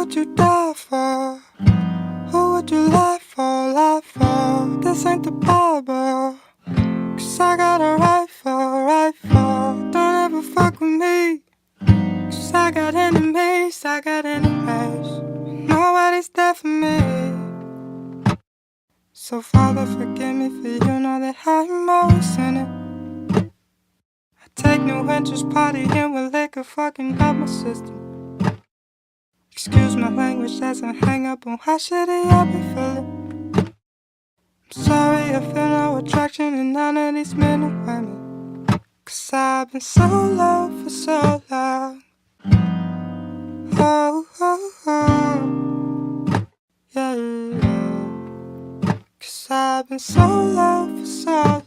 would you die for? Who would you lie for, lie for? This ain't the Bible, 'cause I got a rifle, rifle. Don't ever fuck with me, 'cause I got enemies, I got enemies. Nobody's there for me. So Father, forgive me, for you know that I'm always in it. I take new interest, partying with liquor, fucking up my system. Excuse my language as I hang up on how shitty I be feeling. I'm sorry, I feel no attraction in none of these men and women, 'cause I've been so low for so long. Oh, oh, oh, yeah, yeah. 'Cause I've been so low for so